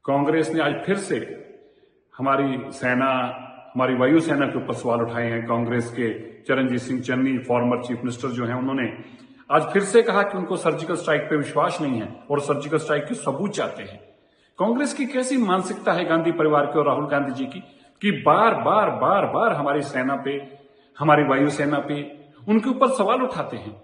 कांग्रेस ने आज फिर से हमारी सेना, हमारी वायुसेना के ऊपर सवाल उठाए हैं। कांग्रेस के Charanjit Singh Channi, former chief minister जो हैं, उन्होंने आज फिर से कहा कि उनको सर्जिकल स्ट्राइक पे विश्वास नहीं है और सर्जिकल स्ट्राइक के सबूत चाहते हैं। कांग्रेस की कैसी मानसिकता है गांधी परिवार की और राहुल गांधी जी की कि बार बार हमारी सेना पे, हमारी वायुसेना पे उनके ऊपर सवाल उठाते हैं।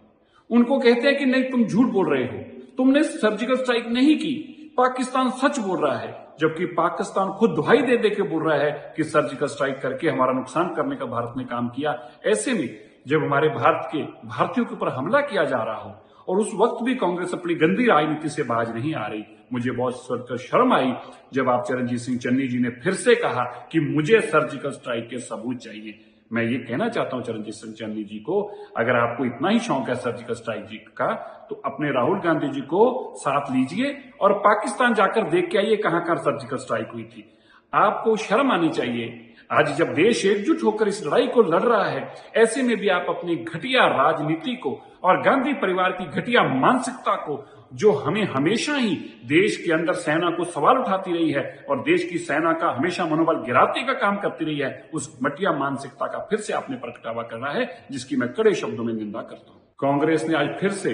उनको कहते हैं कि नहीं, तुम झूठ बोल रहे हो, तुमने सर्जिकल स्ट्राइक नहीं की, पाकिस्तान सच बोल रहा है, जबकि पाकिस्तान खुद दुहाई दे दे के बोल रहा है कि सर्जिकल स्ट्राइक करके हमारा नुकसान करने का भारत ने काम किया। ऐसे में जब हमारे भारत के भारतीयों के ऊपर हमला किया जा रहा हो और उस वक्त भी कांग्रेस अपनी गंदी राजनीति से बाज नहीं आ रही, मुझे बहुत शर्म आई जब आप चरणजीत सिंह चन्नी जी ने फिर से कहा कि मुझे सर्जिकल स्ट्राइक के सबूत चाहिए। मैं ये कहना चाहता हूं चरणजीत सिंह चन्नी जी को, अगर आपको इतना ही शौक है सर्जिकल स्ट्राइक जी का, तो अपने राहुल गांधी जी को साथ लीजिए और पाकिस्तान जाकर देख के आइए कहां कहां सर्जिकल स्ट्राइक हुई थी। आपको शर्म आनी चाहिए। आज जब देश एकजुट होकर इस लड़ाई को लड़ रहा है, ऐसे में भी आप अपनी घटिया राजनीति को और गांधी परिवार की घटिया मानसिकता को, जो हमें हमेशा ही देश के अंदर सेना को सवाल उठाती रही है और देश की सेना का हमेशा मनोबल गिराने का काम करती रही है, उस घटिया मानसिकता का फिर से आपने प्रगटावा करना है, जिसकी मैं कड़े शब्दों में निंदा करता हूं। कांग्रेस ने आज फिर से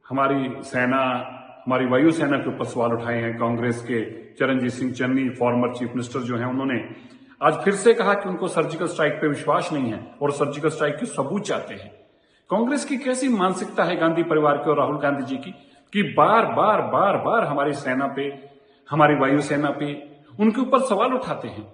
हमारी सेना, हमारी वायुसेना के ऊपर सवाल उठाए हैं। कांग्रेस के Charanjit Singh Channi, former chief minister जो हैं, उन्होंने आज फिर से कहा कि उनको सर्जिकल स्ट्राइक पे विश्वास नहीं है और सर्जिकल स्ट्राइक के सबूत चाहते हैं। कांग्रेस की कैसी मानसिकता है गांधी परिवार की और राहुल गांधी जी की कि बार बार हमारी सेना पे, हमारी वायुसेना पे उनके ऊपर सवाल उठाते हैं।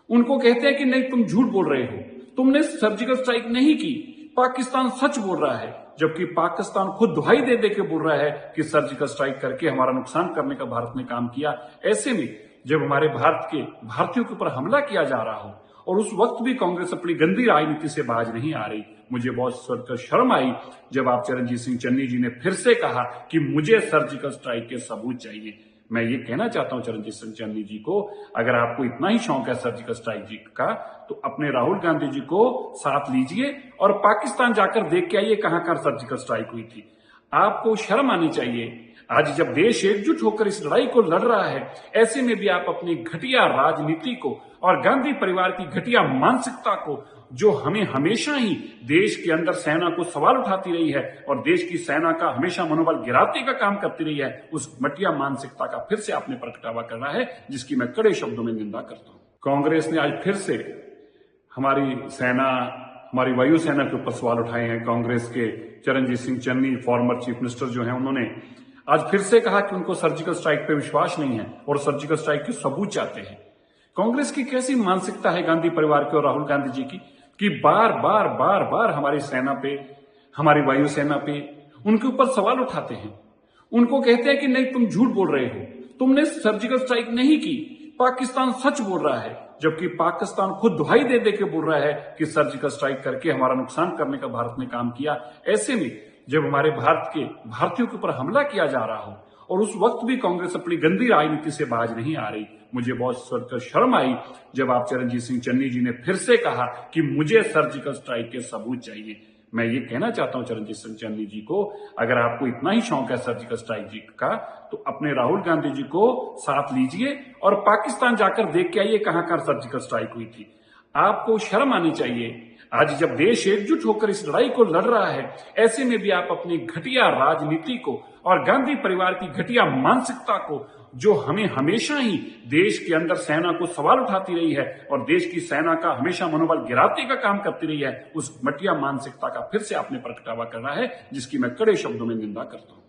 उनको कहते हैं कि नहीं, तुम झूठ बोल रहे हो, तुमने सर्जिकल स्ट्राइक नहीं की, पाकिस्तान सच बोल रहा है, जबकि पाकिस्तान खुद दुहाई दे दे के बोल रहा है कि सर्जिकल स्ट्राइक करके हमारा नुकसान करने का भारत ने काम किया। ऐसे में जब हमारे भारत के भारतीयों के ऊपर हमला किया जा रहा हो और उस वक्त भी कांग्रेस अपनी गंदी राजनीति से बाज नहीं आ रही, मुझे बहुत शर्म आई जब आप चरणजीत सिंह चन्नी जी ने फिर से कहा कि मुझे सर्जिकल स्ट्राइक के सबूत चाहिए। मैं ये कहना चाहता हूं चरणजीत सिंह चन्नी जी को, अगर आपको इतना ही शौक है सर्जिकल स्ट्राइक जी का, तो अपने राहुल गांधी जी को साथ लीजिए और पाकिस्तान जाकर देख के आइए कहां कहां सर्जिकल स्ट्राइक हुई थी। आपको शर्म आनी चाहिए। आज जब देश एकजुट होकर इस लड़ाई को लड़ रहा है, ऐसे में भी आप अपनी घटिया राजनीति को और गांधी परिवार की घटिया मानसिकता को, जो हमें हमेशा ही देश के अंदर सेना को सवाल उठाती रही है और देश की सेना का हमेशा मनोबल गिराने का काम करती रही है, उस घटिया मानसिकता का फिर से आपने प्रगटावा करना है, जिसकी मैं कड़े शब्दों में निंदा करता हूं। कांग्रेस ने आज फिर से हमारी सेना, हमारी वायुसेना के ऊपर सवाल उठाए हैं। कांग्रेस के Charanjit Singh Channi, former chief minister जो हैं, उन्होंने आज फिर से कहा कि उनको सर्जिकल स्ट्राइक पे विश्वास नहीं है और सर्जिकल स्ट्राइक के सबूत चाहते हैं। कांग्रेस की कैसी मानसिकता है गांधी परिवार की और राहुल गांधी जी की कि बार बार हमारी सेना पे, हमारी वायुसेना पे उनके ऊपर सवाल उठाते हैं। उनको कहते हैं कि नहीं, तुम झूठ बोल रहे हो, तुमने सर्जिकल स्ट्राइक नहीं की, पाकिस्तान सच बोल रहा है, जबकि पाकिस्तान खुद दुहाई दे दे के बोल रहा है कि सर्जिकल स्ट्राइक करके हमारा नुकसान करने का भारत ने काम किया। ऐसे में जब हमारे भारत के भारतीयों के ऊपर हमला किया जा रहा हो और उस वक्त भी कांग्रेस अपनी गंदी राजनीति से बाज नहीं आ रही, मुझे बहुत शर्म आई जब आप चरणजीत सिंह चन्नी जी ने फिर से कहा कि मुझे सर्जिकल स्ट्राइक के सबूत चाहिए। मैं ये कहना चाहता हूं चरणजीत सिंह चन्नी जी को, अगर आपको इतना ही शौक है सर्जिकल स्ट्राइक जी का, तो अपने राहुल गांधी जी को साथ लीजिए और पाकिस्तान जाकर देख के आइए कहां कहां सर्जिकल स्ट्राइक हुई थी। आपको शर्म आनी चाहिए। आज जब देश एकजुट होकर इस लड़ाई को लड़ रहा है, ऐसे में भी आप अपनी घटिया राजनीति को और गांधी परिवार की घटिया मानसिकता को, जो हमें हमेशा ही देश के अंदर सेना को सवाल उठाती रही है और देश की सेना का हमेशा मनोबल गिराने का काम करती रही है, उस घटिया मानसिकता का फिर से आपने प्रगटावा करना है, जिसकी मैं कड़े शब्दों में निंदा करता हूं।